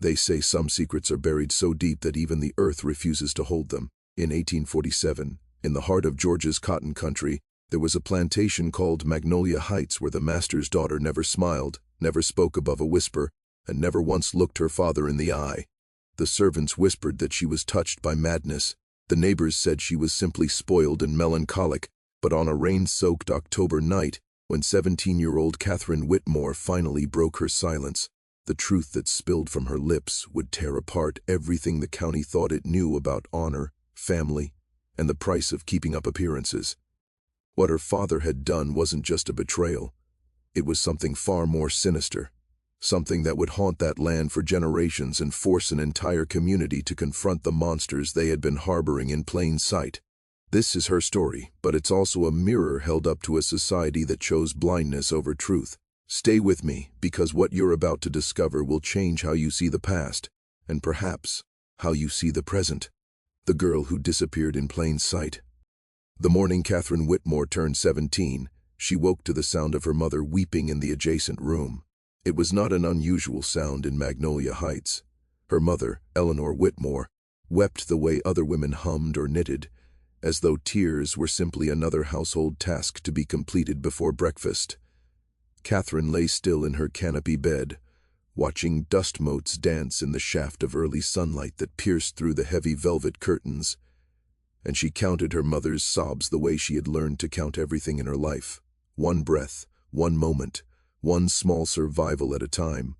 They say some secrets are buried so deep that even the earth refuses to hold them. In 1847, in the heart of Georgia's cotton country, there was a plantation called Magnolia Heights where the master's daughter never smiled, never spoke above a whisper, and never once looked her father in the eye. The servants whispered that she was touched by madness. The neighbors said she was simply spoiled and melancholic, but on a rain-soaked October night, when 17-year-old Catherine Whitmore finally broke her silence, the truth that spilled from her lips would tear apart everything the county thought it knew about honor, family, and the price of keeping up appearances. What her father had done wasn't just a betrayal. It was something far more sinister, something that would haunt that land for generations and force an entire community to confront the monsters they had been harboring in plain sight. This is her story, but it's also a mirror held up to a society that chose blindness over truth. Stay with me, because what you're about to discover will change how you see the past, and perhaps how you see the present. The girl who disappeared in plain sight. The morning Catherine Whitmore turned 17, she woke to the sound of her mother weeping in the adjacent room. It was not an unusual sound in Magnolia Heights. Her mother, Eleanor Whitmore, wept the way other women hummed or knitted, as though tears were simply another household task to be completed before breakfast. Catherine lay still in her canopy bed, watching dust motes dance in the shaft of early sunlight that pierced through the heavy velvet curtains, and she counted her mother's sobs the way she had learned to count everything in her life. One breath, one moment, one small survival at a time.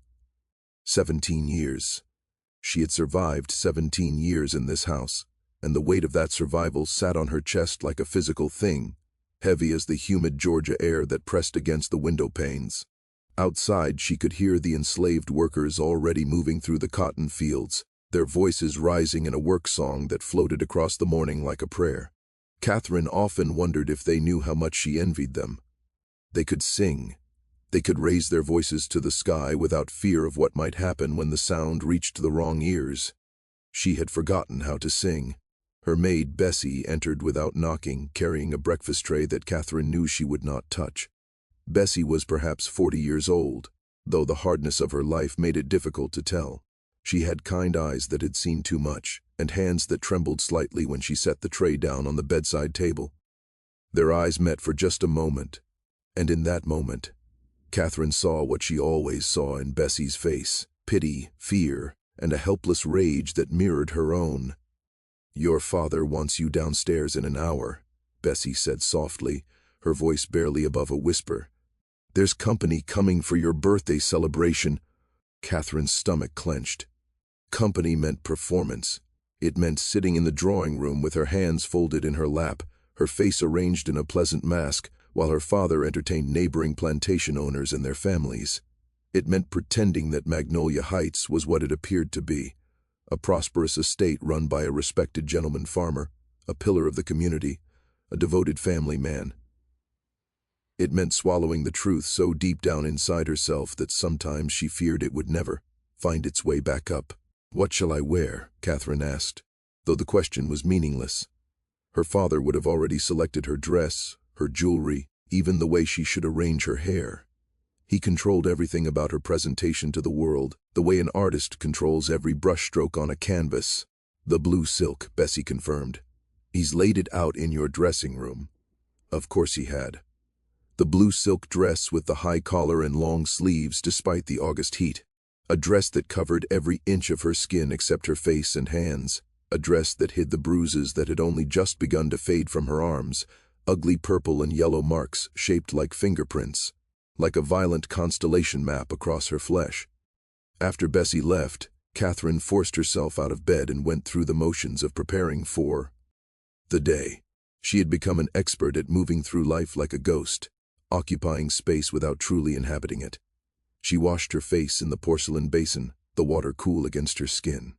17 years. She had survived 17 years in this house, and the weight of that survival sat on her chest like a physical thing, heavy as the humid Georgia air that pressed against the window panes. Outside, she could hear the enslaved workers already moving through the cotton fields, their voices rising in a work song that floated across the morning like a prayer. Catherine often wondered if they knew how much she envied them. They could sing. They could raise their voices to the sky without fear of what might happen when the sound reached the wrong ears. She had forgotten how to sing. Her maid, Bessie, entered without knocking, carrying a breakfast tray that Catherine knew she would not touch. Bessie was perhaps 40 years old, though the hardness of her life made it difficult to tell. She had kind eyes that had seen too much, and hands that trembled slightly when she set the tray down on the bedside table. Their eyes met for just a moment, and in that moment, Catherine saw what she always saw in Bessie's face: pity, fear, and a helpless rage that mirrored her own. "Your father wants you downstairs in an hour," Bessie said softly, her voice barely above a whisper. "There's company coming for your birthday celebration." Catherine's stomach clenched. Company meant performance. It meant sitting in the drawing room with her hands folded in her lap, her face arranged in a pleasant mask, while her father entertained neighboring plantation owners and their families. It meant pretending that Magnolia Heights was what it appeared to be: a prosperous estate run by a respected gentleman farmer, a pillar of the community, a devoted family man. It meant swallowing the truth so deep down inside herself that sometimes she feared it would never find its way back up. "What shall I wear?" Catherine asked, though the question was meaningless. Her father would have already selected her dress, her jewelry, even the way she should arrange her hair. He controlled everything about her presentation to the world, the way an artist controls every brushstroke on a canvas. "The blue silk," Bessie confirmed. "He's laid it out in your dressing room." Of course he had. The blue silk dress with the high collar and long sleeves despite the August heat. A dress that covered every inch of her skin except her face and hands. A dress that hid the bruises that had only just begun to fade from her arms, ugly purple and yellow marks shaped like fingerprints, like a violent constellation map across her flesh. After Bessie left, Catherine forced herself out of bed and went through the motions of preparing for the day. She had become an expert at moving through life like a ghost, occupying space without truly inhabiting it. She washed her face in the porcelain basin, the water cool against her skin.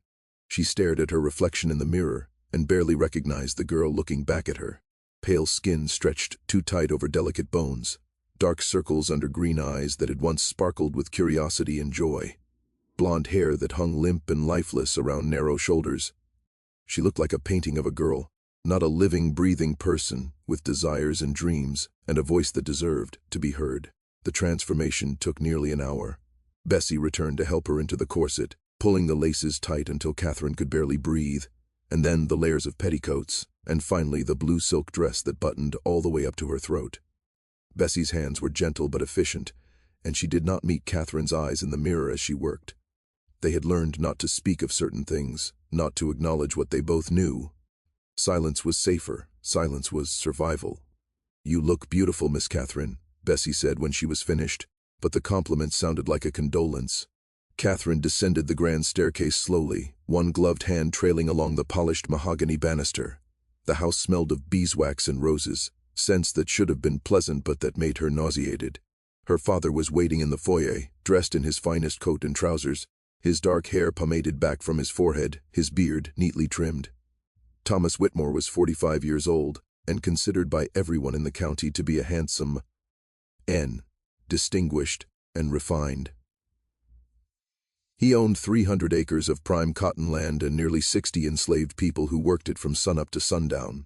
She stared at her reflection in the mirror and barely recognized the girl looking back at her. Pale skin stretched too tight over delicate bones, dark circles under green eyes that had once sparkled with curiosity and joy, blonde hair that hung limp and lifeless around narrow shoulders. She looked like a painting of a girl, not a living, breathing person with desires and dreams and a voice that deserved to be heard. The transformation took nearly an hour. Bessie returned to help her into the corset, pulling the laces tight until Catherine could barely breathe, and then the layers of petticoats, and finally the blue silk dress that buttoned all the way up to her throat. Bessie's hands were gentle but efficient, and she did not meet Catherine's eyes in the mirror as she worked. They had learned not to speak of certain things, not to acknowledge what they both knew. Silence was safer. Silence was survival. "You look beautiful, Miss Catherine," Bessie said when she was finished, but the compliment sounded like a condolence. Catherine descended the grand staircase slowly, one gloved hand trailing along the polished mahogany banister. The house smelled of beeswax and roses, scents that should have been pleasant but that made her nauseated. Her father was waiting in the foyer, dressed in his finest coat and trousers, his dark hair pomaded back from his forehead, his beard neatly trimmed. Thomas Whitmore was 45 years old, and considered by everyone in the county to be a handsome distinguished and refined. He owned 300 acres of prime cotton land and nearly 60 enslaved people who worked it from sunup to sundown.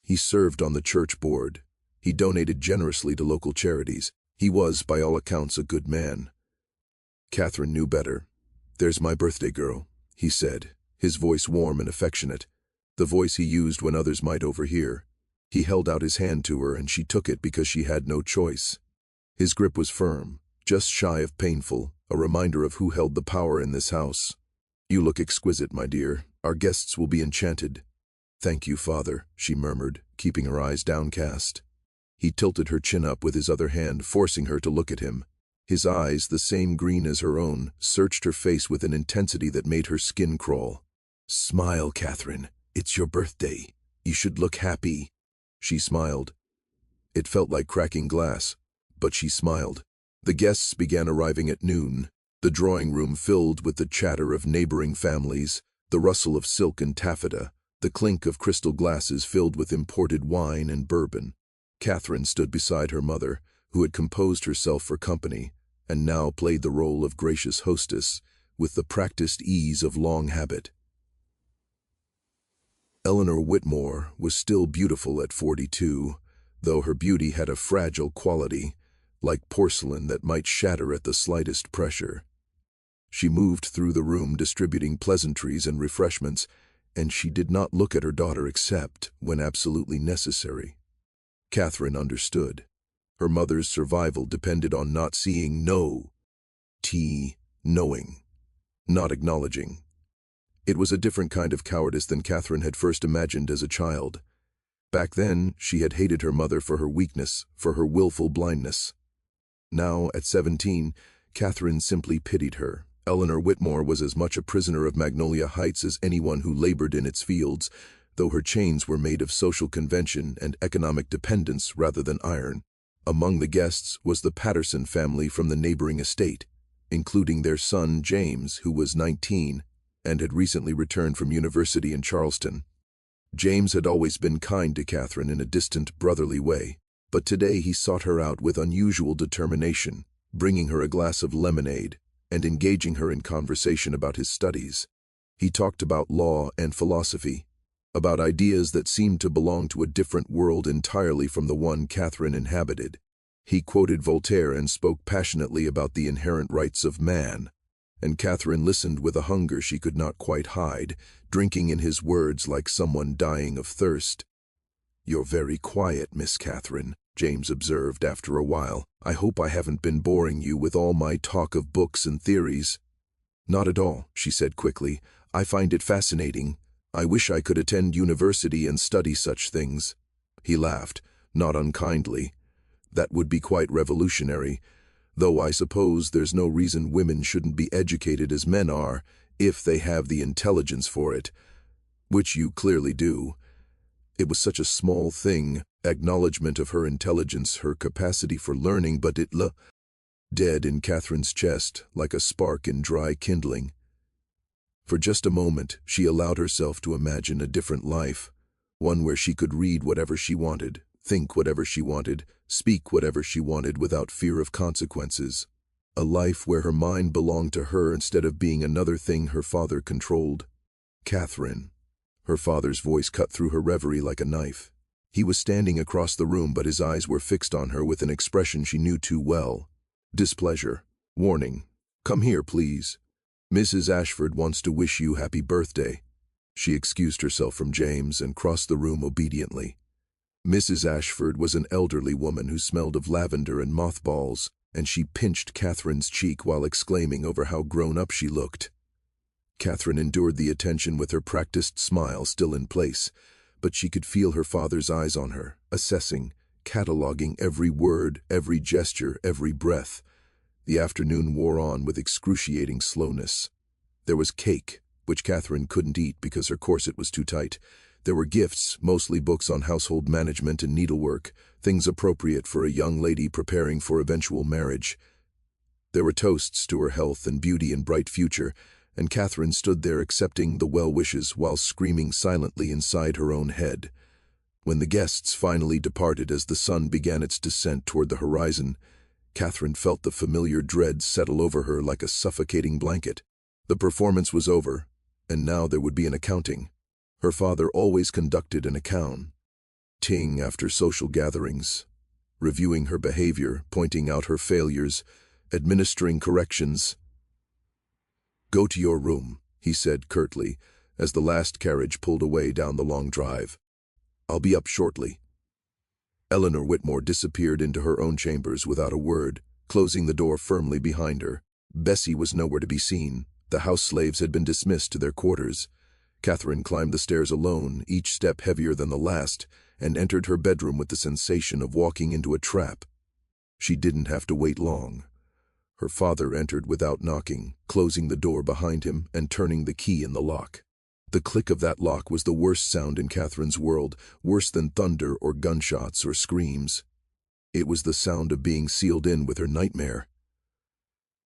He served on the church board. He donated generously to local charities. He was, by all accounts, a good man. Catherine knew better. "There's my birthday girl," he said, his voice warm and affectionate, the voice he used when others might overhear. He held out his hand to her, and she took it because she had no choice. His grip was firm, just shy of painful, a reminder of who held the power in this house. "You look exquisite, my dear. Our guests will be enchanted." "Thank you, Father," she murmured, keeping her eyes downcast. He tilted her chin up with his other hand, forcing her to look at him. His eyes, the same green as her own, searched her face with an intensity that made her skin crawl. "Smile, Catherine. It's your birthday. You should look happy." She smiled. It felt like cracking glass, but she smiled. The guests began arriving at noon, the drawing room filled with the chatter of neighboring families, the rustle of silk and taffeta, the clink of crystal glasses filled with imported wine and bourbon. Catherine stood beside her mother, who had composed herself for company, and now played the role of gracious hostess, with the practiced ease of long habit. Eleanor Whitmore was still beautiful at 42, though her beauty had a fragile quality, like porcelain that might shatter at the slightest pressure. She moved through the room distributing pleasantries and refreshments, and she did not look at her daughter except when absolutely necessary. Catherine understood. Her mother's survival depended on not seeing knowing, not acknowledging. It was a different kind of cowardice than Catherine had first imagined as a child. Back then, she had hated her mother for her weakness, for her willful blindness. Now, at 17, Catherine simply pitied her. Eleanor Whitmore was as much a prisoner of Magnolia Heights as anyone who labored in its fields, though her chains were made of social convention and economic dependence rather than iron. Among the guests was the Patterson family from the neighboring estate, including their son James, who was 19 and had recently returned from university in Charleston. James had always been kind to Catherine in a distant, brotherly way, but today he sought her out with unusual determination, bringing her a glass of lemonade and engaging her in conversation about his studies. He talked about law and philosophy, about ideas that seemed to belong to a different world entirely from the one Catherine inhabited. He quoted Voltaire and spoke passionately about the inherent rights of man, and Catherine listened with a hunger she could not quite hide, drinking in his words like someone dying of thirst. "You're very quiet, Miss Catherine," James observed after a while. "I hope I haven't been boring you with all my talk of books and theories." "Not at all," she said quickly. "I find it fascinating. I wish I could attend university and study such things." He laughed, not unkindly. "That would be quite revolutionary, though I suppose there's no reason women shouldn't be educated as men are, if they have the intelligence for it, which you clearly do." It was such a small thing, acknowledgement of her intelligence, her capacity for learning, but it lay dead in Catherine's chest, like a spark in dry kindling. For just a moment, she allowed herself to imagine a different life, one where she could read whatever she wanted, think whatever she wanted, speak whatever she wanted without fear of consequences. A life where her mind belonged to her instead of being another thing her father controlled. "Catherine." Her father's voice cut through her reverie like a knife. He was standing across the room, but his eyes were fixed on her with an expression she knew too well. Displeasure. Warning. "Come here, please." "Mrs. Ashford wants to wish you happy birthday." She excused herself from James and crossed the room obediently. Mrs. Ashford was an elderly woman who smelled of lavender and mothballs, and she pinched Catherine's cheek while exclaiming over how grown-up she looked. Catherine endured the attention with her practiced smile still in place, but she could feel her father's eyes on her, assessing, cataloging every word, every gesture, every breath. The afternoon wore on with excruciating slowness. There was cake, which Catherine couldn't eat because her corset was too tight. There were gifts, mostly books on household management and needlework, things appropriate for a young lady preparing for eventual marriage. There were toasts to her health and beauty and bright future, and Catherine stood there accepting the well-wishes while screaming silently inside her own head. When the guests finally departed as the sun began its descent toward the horizon, Catherine felt the familiar dread settle over her like a suffocating blanket. The performance was over, and now there would be an accounting. Her father always conducted an accounting after social gatherings, reviewing her behavior, pointing out her failures, administering corrections. "Go to your room," he said curtly, as the last carriage pulled away down the long drive. "I'll be up shortly." Eleanor Whitmore disappeared into her own chambers without a word, closing the door firmly behind her. Bessie was nowhere to be seen. The house slaves had been dismissed to their quarters. Catherine climbed the stairs alone, each step heavier than the last, and entered her bedroom with the sensation of walking into a trap. She didn't have to wait long. Her father entered without knocking, closing the door behind him and turning the key in the lock. The click of that lock was the worst sound in Catherine's world, worse than thunder or gunshots or screams. It was the sound of being sealed in with her nightmare.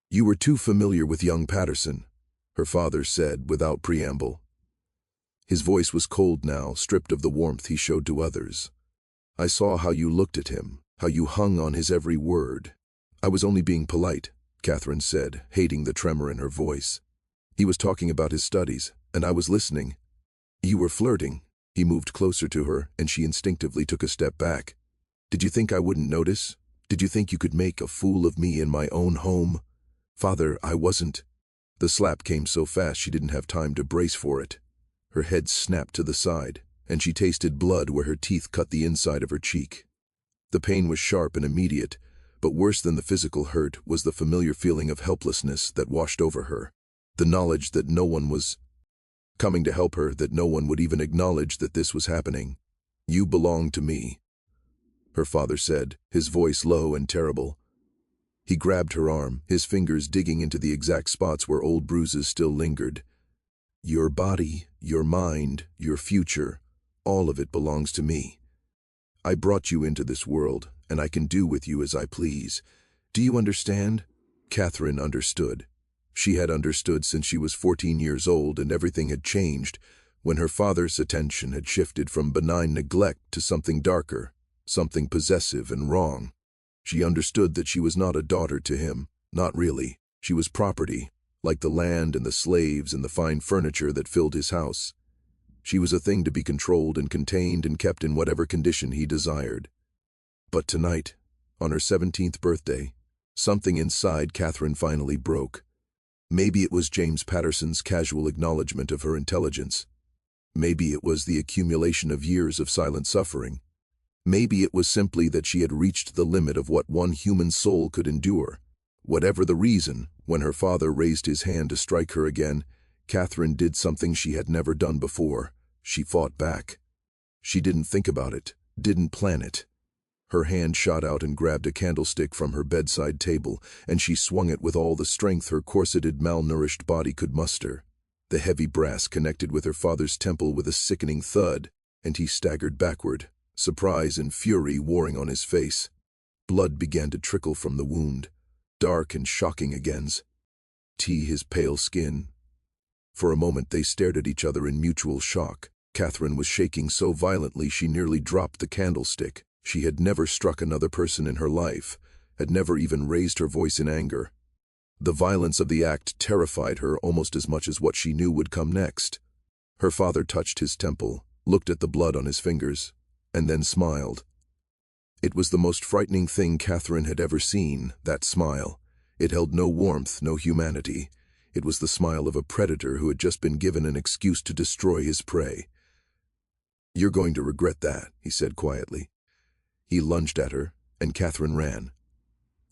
"You were too familiar with young Patterson," her father said without preamble. His voice was cold now, stripped of the warmth he showed to others. "I saw how you looked at him, how you hung on his every word." "I was only being polite," Catherine said, hating the tremor in her voice. "He was talking about his studies, and I was listening." "You were flirting." He moved closer to her, and she instinctively took a step back. "Did you think I wouldn't notice? Did you think you could make a fool of me in my own home?" "Father, I wasn't." The slap came so fast she didn't have time to brace for it. Her head snapped to the side, and she tasted blood where her teeth cut the inside of her cheek. The pain was sharp and immediate, but worse than the physical hurt was the familiar feeling of helplessness that washed over her. The knowledge that no one was coming to help her, that no one would even acknowledge that this was happening. "You belong to me," her father said, his voice low and terrible. He grabbed her arm, his fingers digging into the exact spots where old bruises still lingered. "Your body, your mind, your future, all of it belongs to me. I brought you into this world, and I can do with you as I please. Do you understand?" Catherine understood. She had understood since she was 14 years old, and everything had changed when her father's attention had shifted from benign neglect to something darker, something possessive and wrong. She understood that she was not a daughter to him, not really. She was property, like the land and the slaves and the fine furniture that filled his house. She was a thing to be controlled and contained and kept in whatever condition he desired. But tonight, on her 17th birthday, something inside Catherine finally broke. Maybe it was James Patterson's casual acknowledgement of her intelligence. Maybe it was the accumulation of years of silent suffering. Maybe it was simply that she had reached the limit of what one human soul could endure. Whatever the reason, when her father raised his hand to strike her again, Catherine did something she had never done before. She fought back. She didn't think about it, didn't plan it. Her hand shot out and grabbed a candlestick from her bedside table, and she swung it with all the strength her corseted, malnourished body could muster. The heavy brass connected with her father's temple with a sickening thud, and he staggered backward, surprise and fury warring on his face. Blood began to trickle from the wound, dark and shocking against his pale skin. For a moment they stared at each other in mutual shock. Catherine was shaking so violently she nearly dropped the candlestick. She had never struck another person in her life, had never even raised her voice in anger. The violence of the act terrified her almost as much as what she knew would come next. Her father touched his temple, looked at the blood on his fingers, and then smiled. It was the most frightening thing Catherine had ever seen, that smile. It held no warmth, no humanity. It was the smile of a predator who had just been given an excuse to destroy his prey. "You're going to regret that," he said quietly. He lunged at her, and Catherine ran.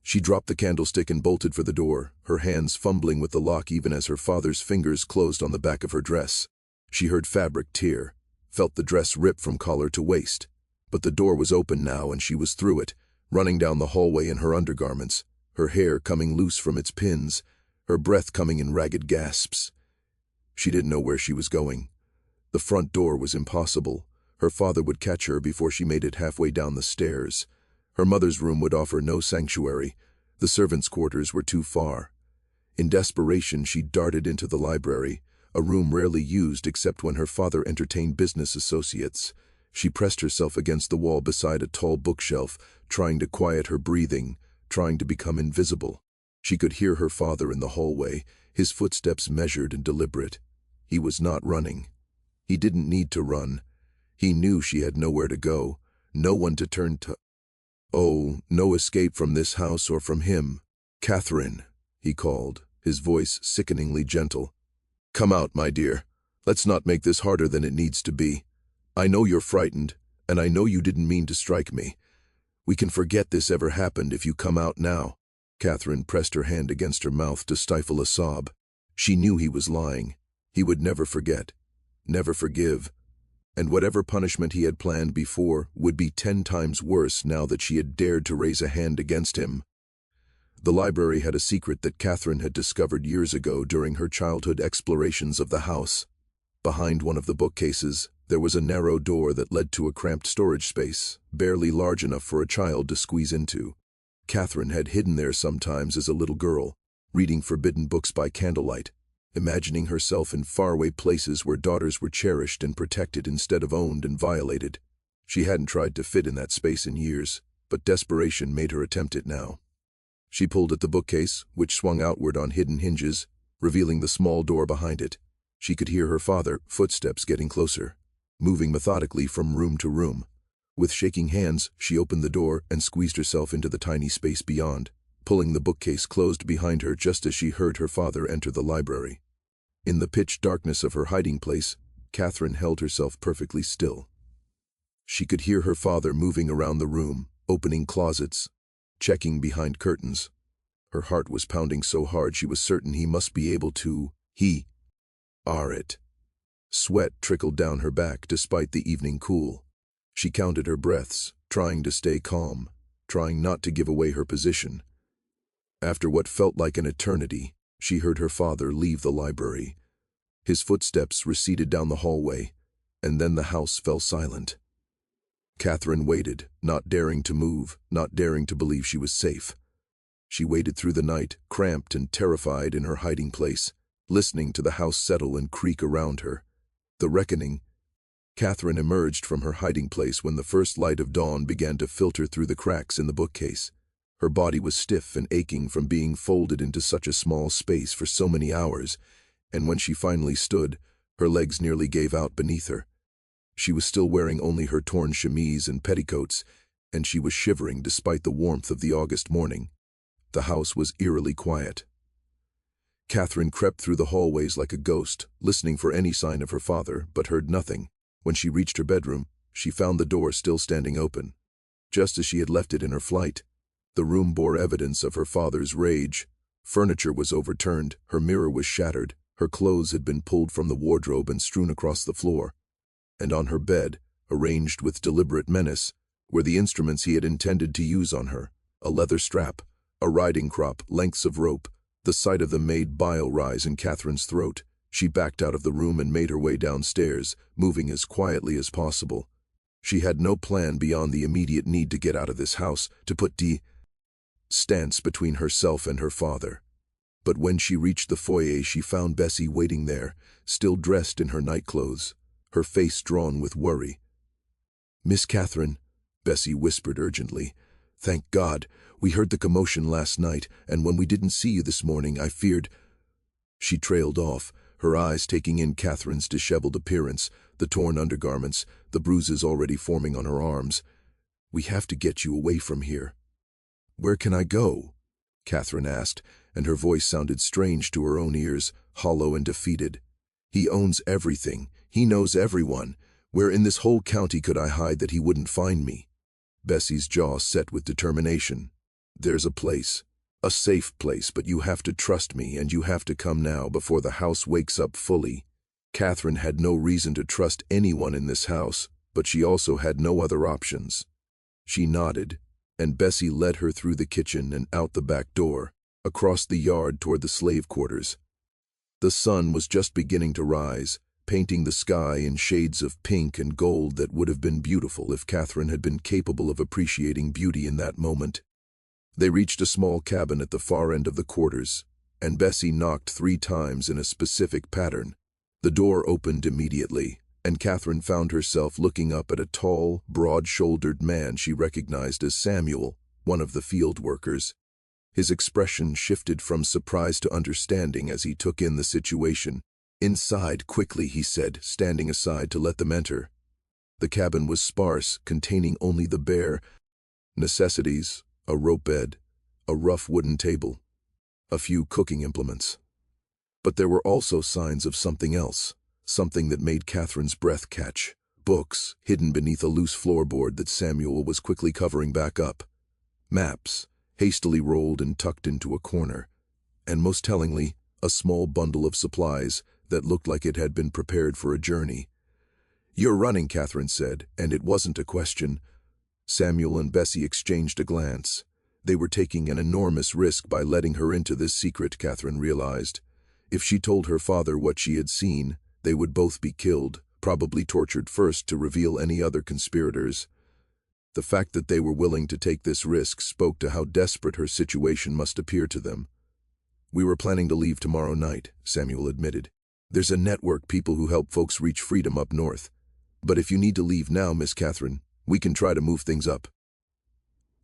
She dropped the candlestick and bolted for the door, her hands fumbling with the lock even as her father's fingers closed on the back of her dress. She heard fabric tear, felt the dress rip from collar to waist. But the door was open now and she was through it, running down the hallway in her undergarments, her hair coming loose from its pins, her breath coming in ragged gasps. She didn't know where she was going. The front door was impossible. Her father would catch her before she made it halfway down the stairs. Her mother's room would offer no sanctuary. The servants' quarters were too far. In desperation, she darted into the library, a room rarely used except when her father entertained business associates. She pressed herself against the wall beside a tall bookshelf, trying to quiet her breathing, trying to become invisible. She could hear her father in the hallway, his footsteps measured and deliberate. He was not running. He didn't need to run. He knew she had nowhere to go, no one to turn to. Oh, no escape from this house or from him. "Catherine," he called, his voice sickeningly gentle. "Come out, my dear. Let's not make this harder than it needs to be. I know you're frightened, and I know you didn't mean to strike me. We can forget this ever happened if you come out now." Catherine pressed her hand against her mouth to stifle a sob. She knew he was lying. He would never forget, never forgive. And whatever punishment he had planned before would be 10 times worse now that she had dared to raise a hand against him. The library had a secret that Catherine had discovered years ago during her childhood explorations of the house. Behind one of the bookcases, there was a narrow door that led to a cramped storage space, barely large enough for a child to squeeze into. Catherine had hidden there sometimes as a little girl, reading forbidden books by candlelight, imagining herself in faraway places where daughters were cherished and protected instead of owned and violated. She hadn't tried to fit in that space in years, but desperation made her attempt it now. She pulled at the bookcase, which swung outward on hidden hinges, revealing the small door behind it. She could hear her father, footsteps getting closer, moving methodically from room to room. With shaking hands, she opened the door and squeezed herself into the tiny space beyond, pulling the bookcase closed behind her just as she heard her father enter the library. In the pitch darkness of her hiding place, Catherine held herself perfectly still. She could hear her father moving around the room, opening closets, checking behind curtains. Her heart was pounding so hard she was certain he must be able to, it. Sweat trickled down her back despite the evening cool. She counted her breaths, trying to stay calm, trying not to give away her position. After what felt like an eternity, she heard her father leave the library. His footsteps receded down the hallway, and then the house fell silent. Catherine waited, not daring to move, not daring to believe she was safe. She waited through the night, cramped and terrified in her hiding place, listening to the house settle and creak around her. The reckoning. Catherine emerged from her hiding place when the first light of dawn began to filter through the cracks in the bookcase. Her body was stiff and aching from being folded into such a small space for so many hours, and when she finally stood, her legs nearly gave out beneath her. She was still wearing only her torn chemise and petticoats, and she was shivering despite the warmth of the August morning. The house was eerily quiet. Catherine crept through the hallways like a ghost, listening for any sign of her father, but heard nothing. When she reached her bedroom, she found the door still standing open, just as she had left it in her flight. The room bore evidence of her father's rage. Furniture was overturned, her mirror was shattered, her clothes had been pulled from the wardrobe and strewn across the floor. And on her bed, arranged with deliberate menace, were the instruments he had intended to use on her: a leather strap, a riding crop, lengths of rope. The sight of them made bile rise in Catherine's throat. She backed out of the room and made her way downstairs, moving as quietly as possible. She had no plan beyond the immediate need to get out of this house, to put distance between herself and her father. But when she reached the foyer, she found Bessie waiting there, still dressed in her nightclothes, her face drawn with worry. "Miss Catherine," Bessie whispered urgently, "thank God. We heard the commotion last night, and when we didn't see you this morning, I feared—" She trailed off, her eyes taking in Catherine's disheveled appearance, the torn undergarments, the bruises already forming on her arms. "We have to get you away from here." "Where can I go?" Catherine asked, and her voice sounded strange to her own ears. hollow and defeated. He owns everything. He knows everyone. Where in this whole county could I hide that he wouldn't find me? Bessie's jaw set with determination. There's a place. A safe place, but you have to trust me, and you have to come now before the house wakes up fully. Catherine had no reason to trust anyone in this house, but she also had no other options. She nodded, and Bessie led her through the kitchen and out the back door, across the yard toward the slave quarters. The sun was just beginning to rise, painting the sky in shades of pink and gold that would have been beautiful if Catherine had been capable of appreciating beauty in that moment. They reached a small cabin at the far end of the quarters, and Bessie knocked 3 times in a specific pattern. The door opened immediately, and Catherine found herself looking up at a tall, broad-shouldered man she recognized as Samuel, one of the field workers. His expression shifted from surprise to understanding as he took in the situation. "Inside, quickly," he said, standing aside to let them enter. The cabin was sparse, containing only the bare necessities, a rope bed, a rough wooden table, a few cooking implements. But there were also signs of something else, something that made Catherine's breath catch. Books, hidden beneath a loose floorboard that Samuel was quickly covering back up. Maps, hastily rolled and tucked into a corner. And most tellingly, a small bundle of supplies that looked like it had been prepared for a journey. "You're running," Catherine said, and it wasn't a question. Samuel and Bessie exchanged a glance. They were taking an enormous risk by letting her into this secret, Catherine realized. If she told her father what she had seen, they would both be killed, probably tortured first to reveal any other conspirators. The fact that they were willing to take this risk spoke to how desperate her situation must appear to them. "We were planning to leave tomorrow night," Samuel admitted. "There's a network people who help folks reach freedom up north. But if you need to leave now, Miss Catherine, we can try to move things up."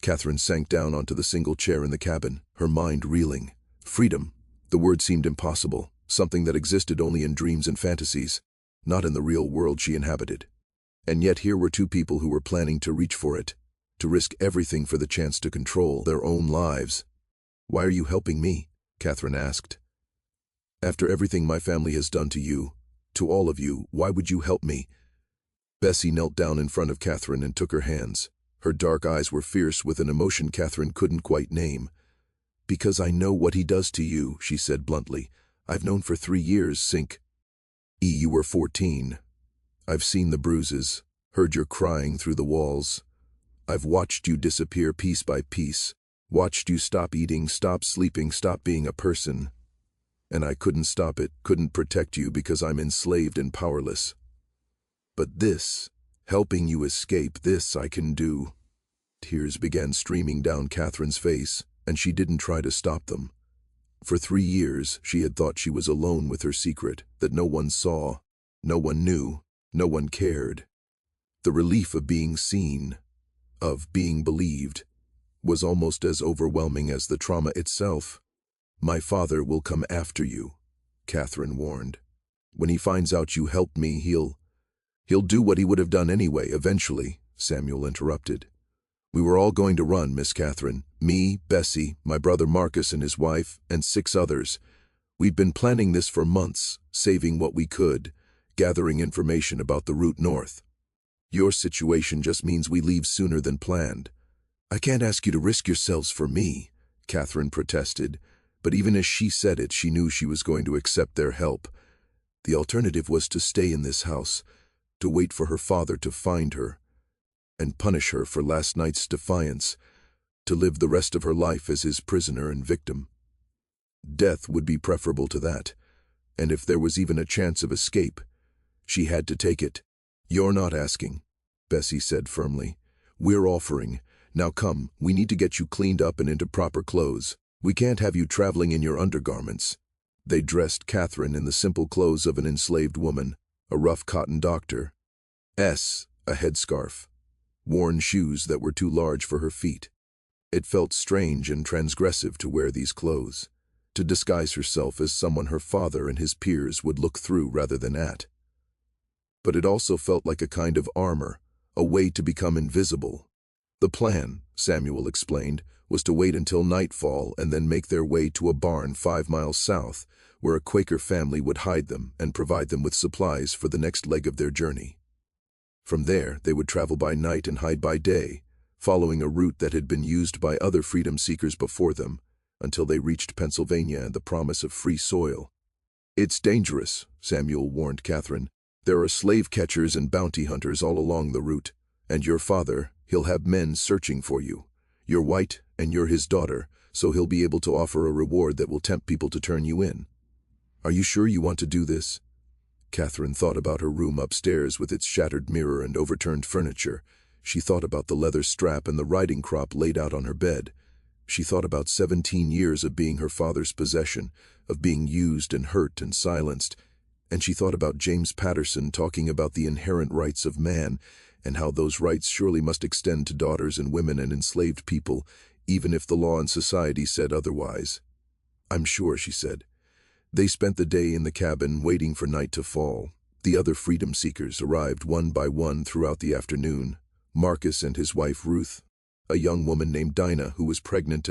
Catherine sank down onto the single chair in the cabin, her mind reeling. Freedom. The word seemed impossible, something that existed only in dreams and fantasies, not in the real world she inhabited. And yet here were 2 people who were planning to reach for it, to risk everything for the chance to control their own lives. "Why are you helping me?" Catherine asked. "After everything my family has done to you, to all of you, why would you help me?" Bessie knelt down in front of Catherine and took her hands. Her dark eyes were fierce with an emotion Catherine couldn't quite name. "Because I know what he does to you," she said bluntly. "I've known for 3 years, you were 14. I've seen the bruises, heard your crying through the walls. I've watched you disappear piece by piece, watched you stop eating, stop sleeping, stop being a person. And I couldn't stop it, couldn't protect you because I'm enslaved and powerless. But this, helping you escape, this I can do." Tears began streaming down Catherine's face, and she didn't try to stop them. For 3 years, she had thought she was alone with her secret, that no one saw, no one knew, no one cared. The relief of being seen, of being believed, was almost as overwhelming as the trauma itself. "My father will come after you," Catherine warned. "When he finds out you helped me, he'll do what he would have done anyway, eventually," Samuel interrupted. "We were all going to run, Miss Catherine. Me, Bessie, my brother Marcus and his wife, and 6 others. We'd been planning this for months, saving what we could, gathering information about the route north. Your situation just means we leave sooner than planned." "I can't ask you to risk yourselves for me," Catherine protested, but even as she said it, she knew she was going to accept their help. The alternative was to stay in this house, to wait for her father to find her, and punish her for last night's defiance, to live the rest of her life as his prisoner and victim. Death would be preferable to that, and if there was even a chance of escape, she had to take it. "You're not asking," Bessie said firmly. "We're offering. Now come, we need to get you cleaned up and into proper clothes. We can't have you traveling in your undergarments." They dressed Catherine in the simple clothes of an enslaved woman, a rough cotton doctor, a headscarf, worn shoes that were too large for her feet. It felt strange and transgressive to wear these clothes, to disguise herself as someone her father and his peers would look through rather than at. But it also felt like a kind of armor, a way to become invisible. "The plan," Samuel explained, was to wait until nightfall and then make their way to a barn 5 miles south, where a Quaker family would hide them and provide them with supplies for the next leg of their journey. From there, they would travel by night and hide by day, following a route that had been used by other freedom seekers before them, until they reached Pennsylvania and the promise of free soil. "It's dangerous," Samuel warned Catherine. "There are slave catchers and bounty hunters all along the route, and your father, he'll have men searching for you. You're white, and you're his daughter, so he'll be able to offer a reward that will tempt people to turn you in. Are you sure you want to do this?" Catherine thought about her room upstairs with its shattered mirror and overturned furniture. She thought about the leather strap and the riding crop laid out on her bed. She thought about 17 years of being her father's possession, of being used and hurt and silenced. And she thought about James Patterson talking about the inherent rights of man, and how those rights surely must extend to daughters and women and enslaved people, even if the law and society said otherwise. "I'm sure," she said. They spent the day in the cabin waiting for night to fall. The other freedom seekers arrived one by one throughout the afternoon. Marcus and his wife Ruth, a young woman named Dinah who was pregnant,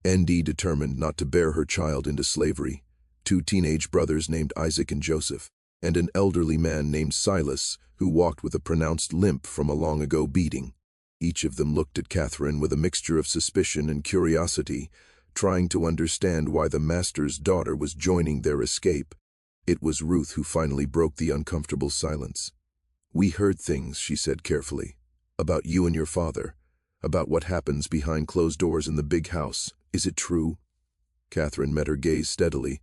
ND determined not to bear her child into slavery, 2 teenage brothers named Isaac and Joseph, and an elderly man named Silas who walked with a pronounced limp from a long-ago beating. Each of them looked at Catherine with a mixture of suspicion and curiosity, trying to understand why the master's daughter was joining their escape. It was Ruth who finally broke the uncomfortable silence. "We heard things," she said carefully, "about you and your father, about what happens behind closed doors in the big house. Is it true?" Catherine met her gaze steadily.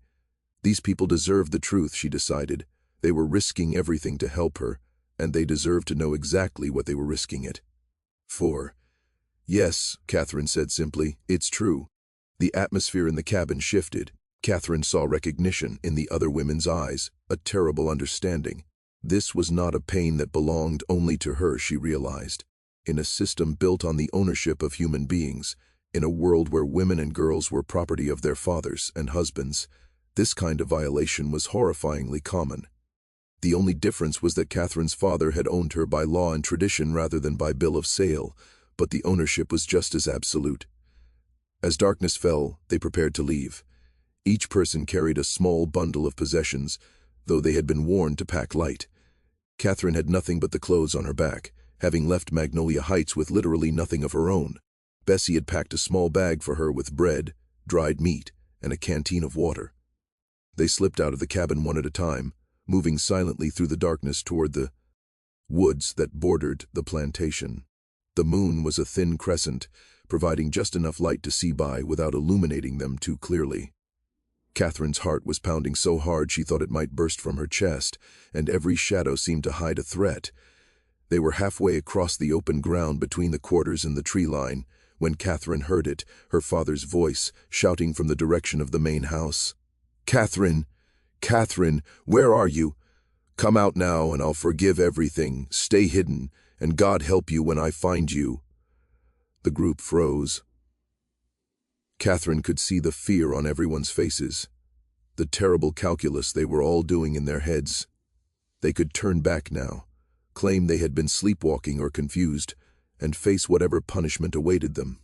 These people deserved the truth, she decided. They were risking everything to help her, and they deserved to know exactly what they were risking it for. "Yes," Catherine said simply, "it's true." The atmosphere in the cabin shifted. Catherine saw recognition in the other women's eyes, a terrible understanding. This was not a pain that belonged only to her, she realized. In a system built on the ownership of human beings, in a world where women and girls were property of their fathers and husbands, this kind of violation was horrifyingly common. The only difference was that Catherine's father had owned her by law and tradition rather than by bill of sale, but the ownership was just as absolute. As darkness fell, they prepared to leave. Each person carried a small bundle of possessions, though they had been warned to pack light. Catherine had nothing but the clothes on her back, having left Magnolia Heights with literally nothing of her own. Bessie had packed a small bag for her with bread, dried meat, and a canteen of water. They slipped out of the cabin one at a time, moving silently through the darkness toward the woods that bordered the plantation. The moon was a thin crescent, providing just enough light to see by without illuminating them too clearly. Catherine's heart was pounding so hard she thought it might burst from her chest, and every shadow seemed to hide a threat. They were halfway across the open ground between the quarters and the tree line, when Catherine heard it, her father's voice, shouting from the direction of the main house. "Catherine! Catherine, where are you? Come out now and I'll forgive everything. Stay hidden, and God help you when I find you." The group froze. Catherine could see the fear on everyone's faces, the terrible calculus they were all doing in their heads. They could turn back now, claim they had been sleepwalking or confused, and face whatever punishment awaited them.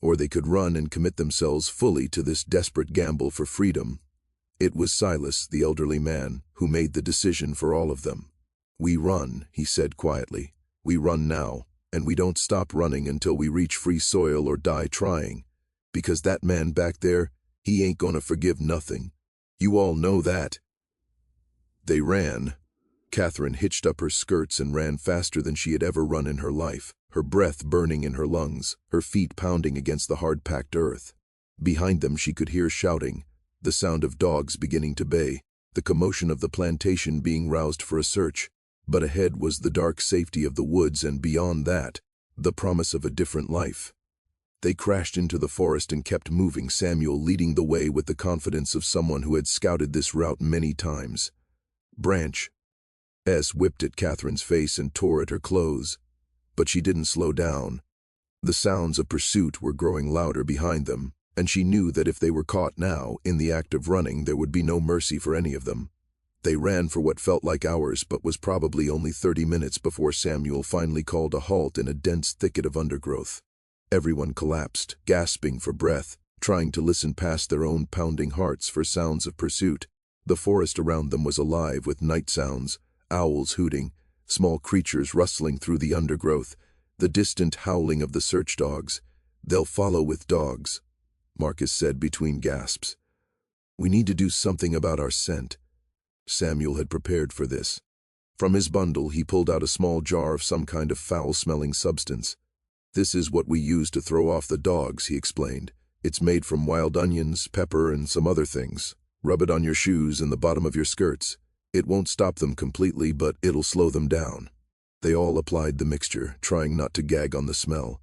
Or they could run and commit themselves fully to this desperate gamble for freedom. It was Silas, the elderly man, who made the decision for all of them. "We run," he said quietly. "We run now, and we don't stop running until we reach free soil or die trying. Because that man back there, he ain't gonna forgive nothing. You all know that." They ran. Catherine hitched up her skirts and ran faster than she had ever run in her life, her breath burning in her lungs, her feet pounding against the hard-packed earth. Behind them she could hear shouting, the sound of dogs beginning to bay, the commotion of the plantation being roused for a search. But ahead was the dark safety of the woods, and beyond that, the promise of a different life. They crashed into the forest and kept moving, Samuel leading the way with the confidence of someone who had scouted this route many times. Branch S whipped at Catherine's face and tore at her clothes, but she didn't slow down. The sounds of pursuit were growing louder behind them, and she knew that if they were caught now, in the act of running, there would be no mercy for any of them. They ran for what felt like hours, but was probably only 30 minutes before Samuel finally called a halt in a dense thicket of undergrowth. Everyone collapsed, gasping for breath, trying to listen past their own pounding hearts for sounds of pursuit. The forest around them was alive with night sounds, owls hooting, small creatures rustling through the undergrowth, the distant howling of the search dogs. "They'll follow with dogs," Marcus said between gasps. "We need to do something about our scent." Samuel had prepared for this. From his bundle he pulled out a small jar of some kind of foul-smelling substance. "This is what we use to throw off the dogs," he explained. "It's made from wild onions, pepper, and some other things. Rub it on your shoes and the bottom of your skirts. It won't stop them completely, but it'll slow them down." They all applied the mixture, trying not to gag on the smell.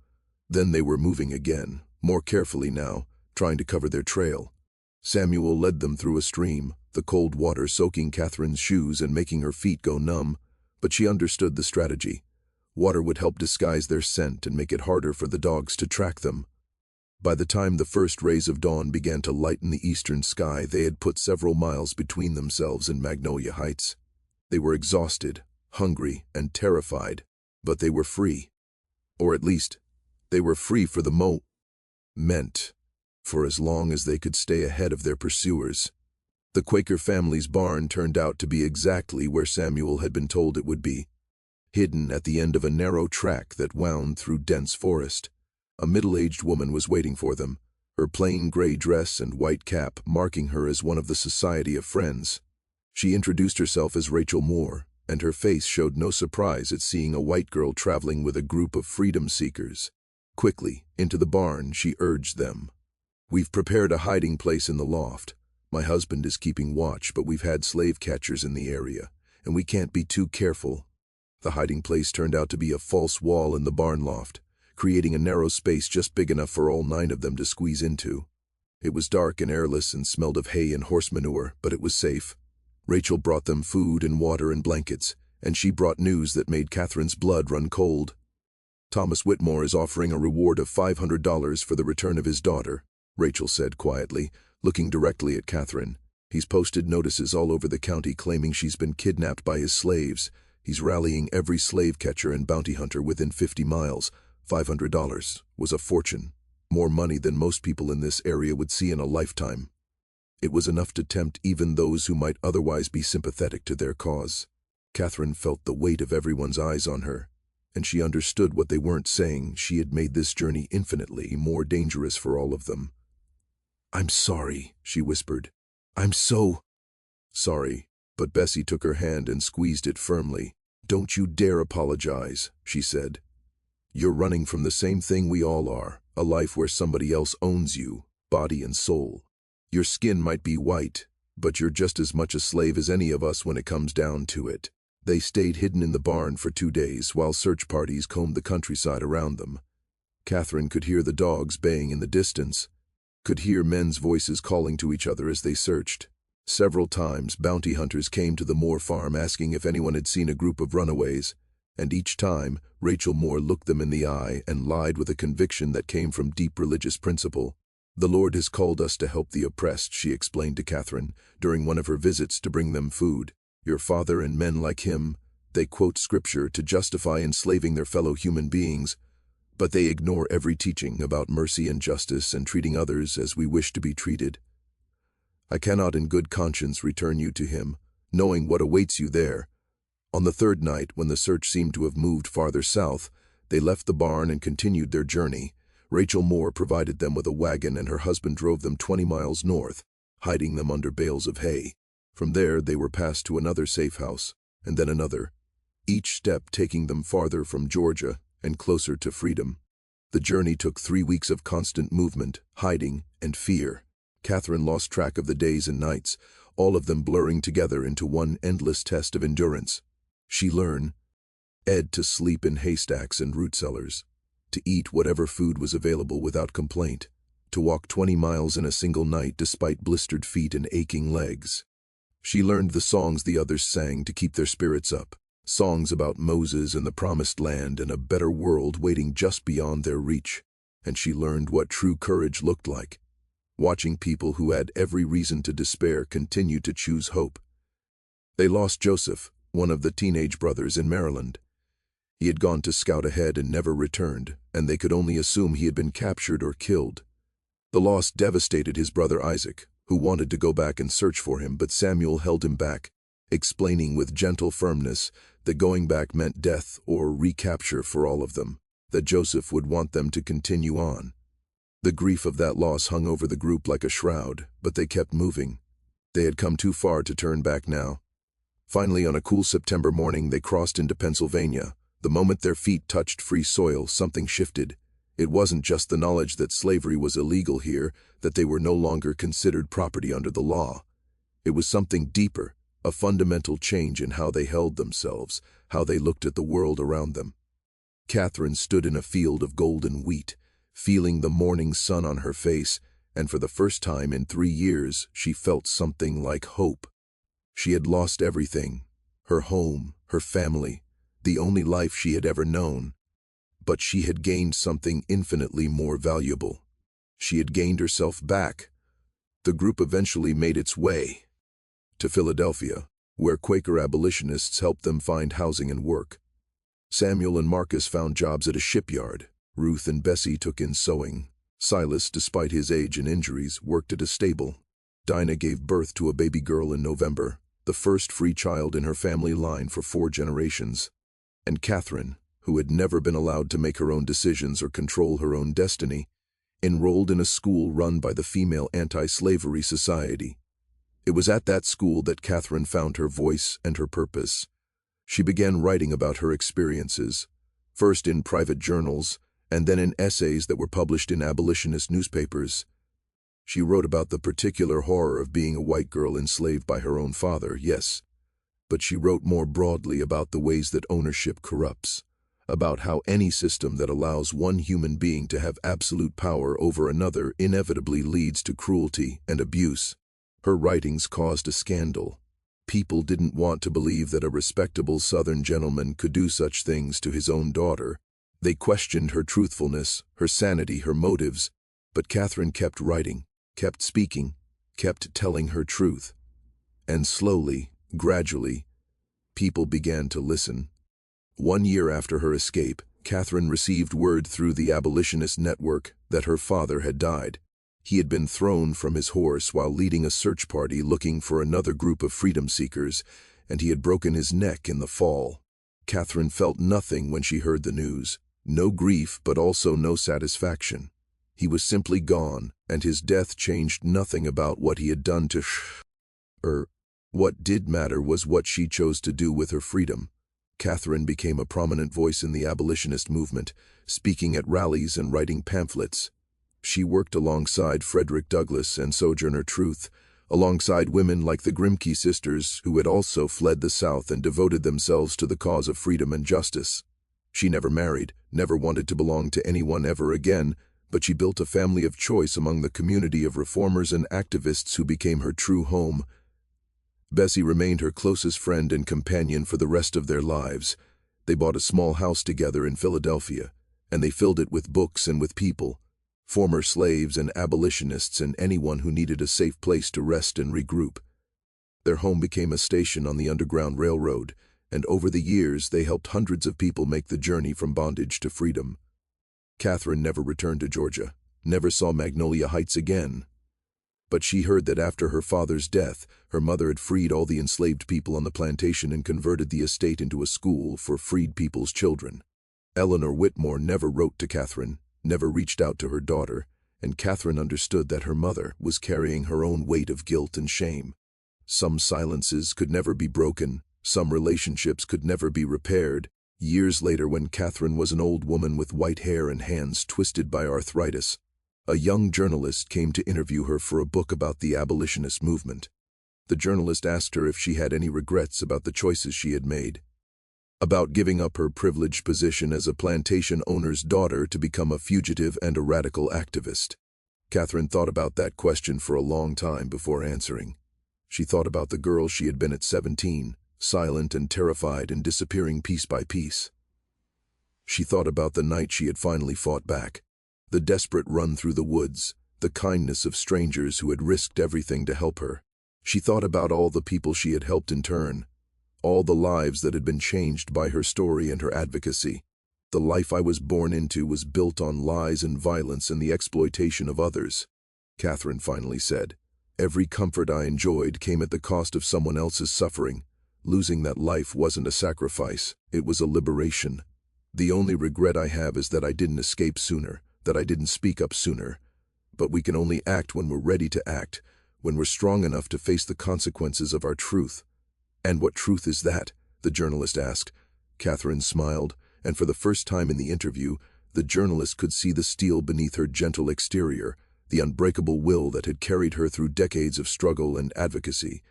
Then they were moving again, more carefully now, trying to cover their trail. Samuel led them through a stream, the cold water soaking Catherine's shoes and making her feet go numb, but she understood the strategy. Water would help disguise their scent and make it harder for the dogs to track them. By the time the first rays of dawn began to lighten the eastern sky, they had put several miles between themselves and Magnolia Heights. They were exhausted, hungry, and terrified, but they were free. Or at least, they were free for the moment, for as long as they could stay ahead of their pursuers. The Quaker family's barn turned out to be exactly where Samuel had been told it would be, hidden at the end of a narrow track that wound through dense forest. A middle-aged woman was waiting for them, her plain gray dress and white cap marking her as one of the Society of Friends. She introduced herself as Rachel Moore, and her face showed no surprise at seeing a white girl traveling with a group of freedom seekers. Quickly, into the barn, she urged them. "We've prepared a hiding place in the loft. My husband is keeping watch, but we've had slave catchers in the area, and we can't be too careful." The hiding place turned out to be a false wall in the barn loft, creating a narrow space just big enough for all 9 of them to squeeze into. It was dark and airless and smelled of hay and horse manure, but it was safe. Rachel brought them food and water and blankets, and she brought news that made Catherine's blood run cold. "Thomas Whitmore is offering a reward of $500 for the return of his daughter," Rachel said quietly, looking directly at Catherine. "He's posted notices all over the county claiming she's been kidnapped by his slaves. He's rallying every slave catcher and bounty hunter within 50 miles. $500 was a fortune, more money than most people in this area would see in a lifetime. It was enough to tempt even those who might otherwise be sympathetic to their cause." Catherine felt the weight of everyone's eyes on her, and she understood what they weren't saying. She had made this journey infinitely more dangerous for all of them. "I'm sorry," she whispered. "I'm so sorry." But Bessie took her hand and squeezed it firmly. "Don't you dare apologize," she said. "You're running from the same thing we all are, a life where somebody else owns you, body and soul. Your skin might be white, but you're just as much a slave as any of us when it comes down to it." They stayed hidden in the barn for 2 days while search parties combed the countryside around them. Catherine could hear the dogs baying in the distance, could hear men's voices calling to each other as they searched. Several times, bounty hunters came to the Moore farm asking if anyone had seen a group of runaways, and each time, Rachel Moore looked them in the eye and lied with a conviction that came from deep religious principle. "The Lord has called us to help the oppressed," she explained to Catherine during one of her visits to bring them food. "Your father and men like him, they quote scripture to justify enslaving their fellow human beings, but they ignore every teaching about mercy and justice and treating others as we wish to be treated. I cannot in good conscience return you to him, knowing what awaits you there." On the 3rd night, when the search seemed to have moved farther south, they left the barn and continued their journey. Rachel Moore provided them with a wagon and her husband drove them 20 miles north, hiding them under bales of hay. From there they were passed to another safe house, and then another, each step taking them farther from Georgia and closer to freedom. The journey took 3 weeks of constant movement, hiding, and fear. Catherine lost track of the days and nights, all of them blurring together into one endless test of endurance. She learned to sleep in haystacks and root cellars, to eat whatever food was available without complaint, to walk 20 miles in a single night despite blistered feet and aching legs. She learned the songs the others sang to keep their spirits up, songs about Moses and the Promised Land and a better world waiting just beyond their reach. And she learned what true courage looked like, watching people who had every reason to despair continue to choose hope. They lost Joseph, one of the teenage brothers in Maryland. He had gone to scout ahead and never returned, and they could only assume he had been captured or killed. The loss devastated his brother Isaac, who wanted to go back and search for him, but Samuel held him back, explaining with gentle firmness that going back meant death or recapture for all of them, that Joseph would want them to continue on. The grief of that loss hung over the group like a shroud, but they kept moving. They had come too far to turn back now. Finally, on a cool September morning, they crossed into Pennsylvania. The moment their feet touched free soil, something shifted. It wasn't just the knowledge that slavery was illegal here, that they were no longer considered property under the law. It was something deeper, a fundamental change in how they held themselves, how they looked at the world around them. Catherine stood in a field of golden wheat, feeling the morning sun on her face, and for the first time in 3 years, she felt something like hope. She had lost everything, her home, her family, the only life she had ever known. But she had gained something infinitely more valuable. She had gained herself back. The group eventually made its way to Philadelphia, where Quaker abolitionists helped them find housing and work. Samuel and Marcus found jobs at a shipyard. Ruth and Bessie took in sewing. Silas, despite his age and injuries, worked at a stable. Dinah gave birth to a baby girl in November, the first free child in her family line for 4 generations. And Catherine, who had never been allowed to make her own decisions or control her own destiny, enrolled in a school run by the Female Anti-Slavery Society. It was at that school that Catherine found her voice and her purpose. She began writing about her experiences, first in private journals, and then in essays that were published in abolitionist newspapers. She wrote about the particular horror of being a white girl enslaved by her own father, yes, but she wrote more broadly about the ways that ownership corrupts, about how any system that allows one human being to have absolute power over another inevitably leads to cruelty and abuse. Her writings caused a scandal. People didn't want to believe that a respectable Southern gentleman could do such things to his own daughter. They questioned her truthfulness, her sanity, her motives, but Catherine kept writing, kept speaking, kept telling her truth. And slowly, gradually, people began to listen. 1 year after her escape, Catherine received word through the abolitionist network that her father had died. He had been thrown from his horse while leading a search party looking for another group of freedom seekers, and he had broken his neck in the fall. Catherine felt nothing when she heard the news. No grief, but also no satisfaction. He was simply gone, and his death changed nothing about what he had done to her. What did matter was what she chose to do with her freedom. Catherine became a prominent voice in the abolitionist movement, speaking at rallies and writing pamphlets. She worked alongside Frederick Douglass and Sojourner Truth, alongside women like the Grimke sisters who had also fled the South and devoted themselves to the cause of freedom and justice. She never married, never wanted to belong to anyone ever again, but she built a family of choice among the community of reformers and activists who became her true home. Bessie remained her closest friend and companion for the rest of their lives. They bought a small house together in Philadelphia, and they filled it with books and with people, former slaves and abolitionists and anyone who needed a safe place to rest and regroup. Their home became a station on the Underground Railroad, and over the years they helped hundreds of people make the journey from bondage to freedom. Catherine never returned to Georgia, never saw Magnolia Heights again. But she heard that after her father's death, her mother had freed all the enslaved people on the plantation and converted the estate into a school for freed people's children. Eleanor Whitmore never wrote to Catherine, never reached out to her daughter, and Catherine understood that her mother was carrying her own weight of guilt and shame. Some silences could never be broken. Some relationships could never be repaired. Years later, when Catherine was an old woman with white hair and hands twisted by arthritis, a young journalist came to interview her for a book about the abolitionist movement. The journalist asked her if she had any regrets about the choices she had made, about giving up her privileged position as a plantation owner's daughter to become a fugitive and a radical activist. Catherine thought about that question for a long time before answering. She thought about the girl she had been at 17, silent and terrified and disappearing piece by piece. She thought about the night she had finally fought back, the desperate run through the woods, the kindness of strangers who had risked everything to help her. She thought about all the people she had helped in turn, all the lives that had been changed by her story and her advocacy. The life I was born into was built on lies and violence and the exploitation of others, Catherine finally said. Every comfort I enjoyed came at the cost of someone else's suffering. Losing that life wasn't a sacrifice, it was a liberation. The only regret I have is that I didn't escape sooner, that I didn't speak up sooner. But we can only act when we're ready to act, when we're strong enough to face the consequences of our truth. And what truth is that? The journalist asked. Catherine smiled, and for the first time in the interview, the journalist could see the steel beneath her gentle exterior, the unbreakable will that had carried her through decades of struggle and advocacy.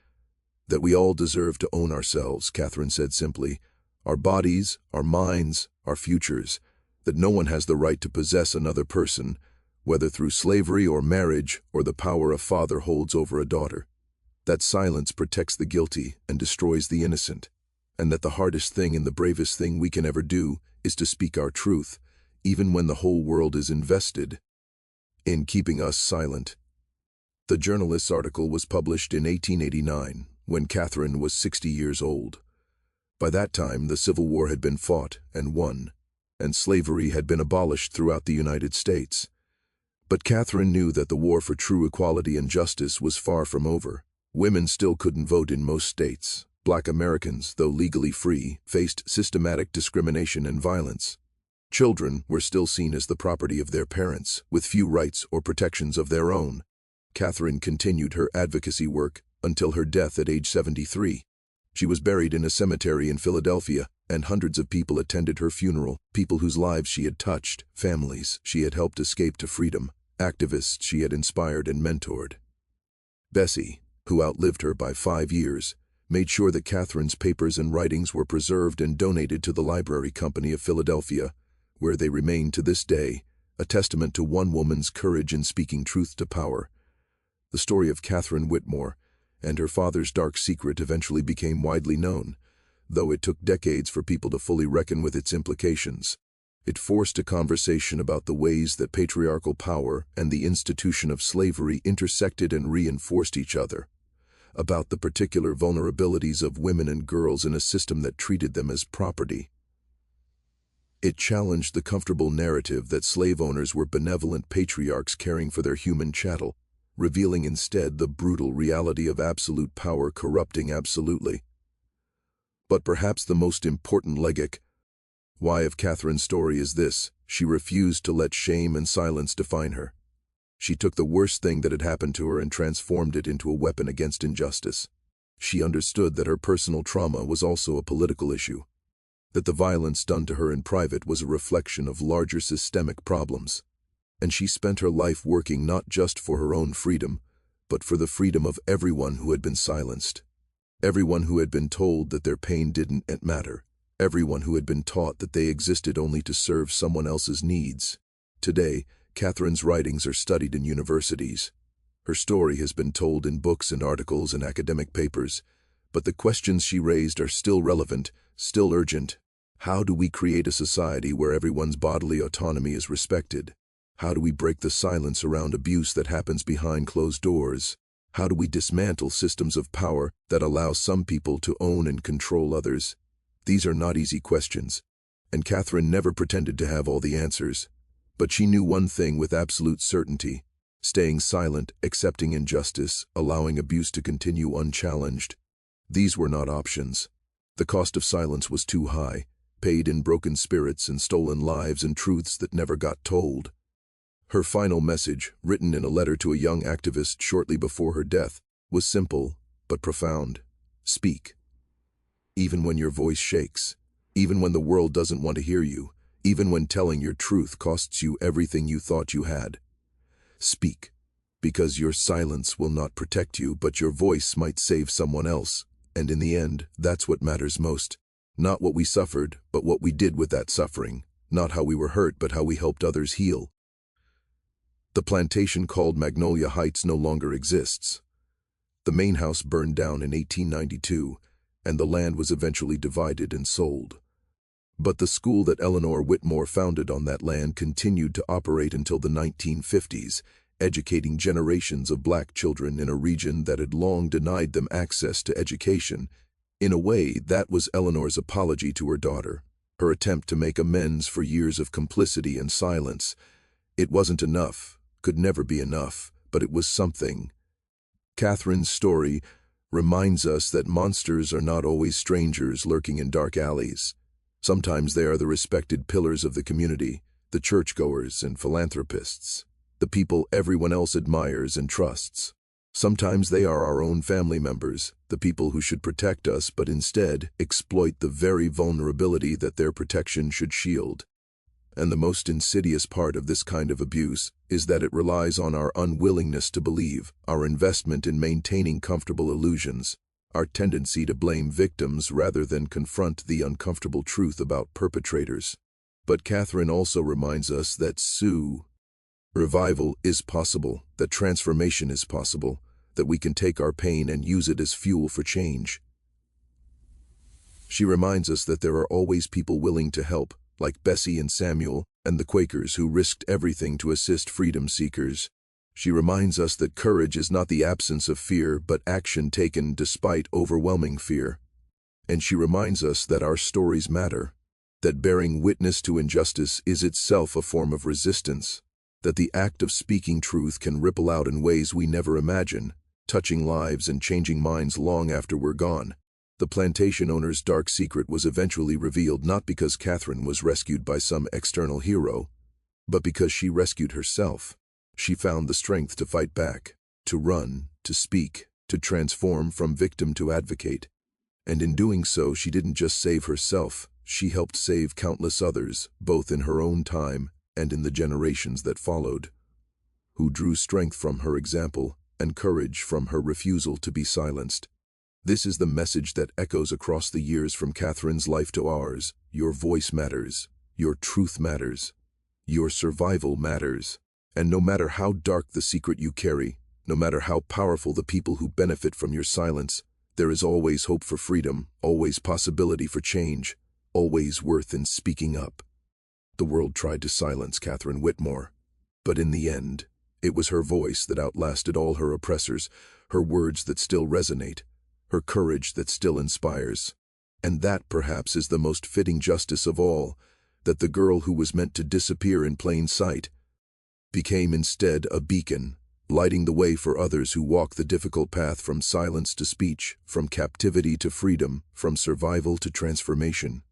That we all deserve to own ourselves, Catherine said simply. Our bodies, our minds, our futures. That no one has the right to possess another person, whether through slavery or marriage or the power a father holds over a daughter. That silence protects the guilty and destroys the innocent. And that the hardest thing and the bravest thing we can ever do is to speak our truth, even when the whole world is invested in keeping us silent. The journalist's article was published in 1889, when Catherine was 60 years old. By that time, the Civil War had been fought and won, and slavery had been abolished throughout the United States. But Catherine knew that the war for true equality and justice was far from over. Women still couldn't vote in most states. Black Americans, though legally free, faced systematic discrimination and violence. Children were still seen as the property of their parents, with few rights or protections of their own. Catherine continued her advocacy work until her death at age 73. She was buried in a cemetery in Philadelphia, and hundreds of people attended her funeral, people whose lives she had touched, families she had helped escape to freedom, activists she had inspired and mentored. Bessie, who outlived her by 5 years, made sure that Catherine's papers and writings were preserved and donated to the Library Company of Philadelphia, where they remain to this day, a testament to one woman's courage in speaking truth to power. The story of Catherine Whitmore and her father's dark secret eventually became widely known, though it took decades for people to fully reckon with its implications. It forced a conversation about the ways that patriarchal power and the institution of slavery intersected and reinforced each other, about the particular vulnerabilities of women and girls in a system that treated them as property. It challenged the comfortable narrative that slave owners were benevolent patriarchs caring for their human chattel, revealing instead the brutal reality of absolute power corrupting absolutely. But perhaps the most important legate why of Catherine's story is this: she refused to let shame and silence define her. She took the worst thing that had happened to her and transformed it into a weapon against injustice. She understood that her personal trauma was also a political issue, that the violence done to her in private was a reflection of larger systemic problems. And she spent her life working not just for her own freedom, but for the freedom of everyone who had been silenced. Everyone who had been told that their pain didn't matter. Everyone who had been taught that they existed only to serve someone else's needs. Today, Catherine's writings are studied in universities. Her story has been told in books and articles and academic papers, but the questions she raised are still relevant, still urgent. How do we create a society where everyone's bodily autonomy is respected? How do we break the silence around abuse that happens behind closed doors? How do we dismantle systems of power that allow some people to own and control others? These are not easy questions, and Catherine never pretended to have all the answers. But she knew one thing with absolute certainty: staying silent, accepting injustice, allowing abuse to continue unchallenged. These were not options. The cost of silence was too high, paid in broken spirits and stolen lives and truths that never got told. Her final message, written in a letter to a young activist shortly before her death, was simple but profound. Speak. Even when your voice shakes, even when the world doesn't want to hear you, even when telling your truth costs you everything you thought you had. Speak, because your silence will not protect you, but your voice might save someone else, and in the end, that's what matters most. Not what we suffered, but what we did with that suffering. Not how we were hurt, but how we helped others heal. The plantation called Magnolia Heights no longer exists. The main house burned down in 1892, and the land was eventually divided and sold. But the school that Eleanor Whitmore founded on that land continued to operate until the 1950s, educating generations of black children in a region that had long denied them access to education, In a way, that was Eleanor's apology to her daughter, her attempt to make amends for years of complicity and silence. It wasn't enough, could never be enough, but it was something. Catherine's story reminds us that monsters are not always strangers lurking in dark alleys. Sometimes they are the respected pillars of the community, the churchgoers and philanthropists, the people everyone else admires and trusts. Sometimes they are our own family members, the people who should protect us but instead exploit the very vulnerability that their protection should shield. And the most insidious part of this kind of abuse is that it relies on our unwillingness to believe, our investment in maintaining comfortable illusions, our tendency to blame victims rather than confront the uncomfortable truth about perpetrators. But Catherine also reminds us that revival is possible, that transformation is possible, that we can take our pain and use it as fuel for change. She reminds us that there are always people willing to help, like Bessie and Samuel, and the Quakers who risked everything to assist freedom seekers. She reminds us that courage is not the absence of fear, but action taken despite overwhelming fear. And she reminds us that our stories matter, that bearing witness to injustice is itself a form of resistance, that the act of speaking truth can ripple out in ways we never imagine, touching lives and changing minds long after we're gone. The plantation owner's dark secret was eventually revealed not because Catherine was rescued by some external hero, but because she rescued herself. She found the strength to fight back, to run, to speak, to transform from victim to advocate. And in doing so, she didn't just save herself, she helped save countless others, both in her own time and in the generations that followed, who drew strength from her example and courage from her refusal to be silenced. This is the message that echoes across the years from Catherine's life to ours. Your voice matters. Your truth matters. Your survival matters. And no matter how dark the secret you carry, no matter how powerful the people who benefit from your silence, there is always hope for freedom, always possibility for change, always worth in speaking up. The world tried to silence Catherine Whitmore, but in the end, it was her voice that outlasted all her oppressors, her words that still resonate, her courage that still inspires. And that, perhaps, is the most fitting justice of all, that the girl who was meant to disappear in plain sight became instead a beacon, lighting the way for others who walk the difficult path from silence to speech, from captivity to freedom, from survival to transformation.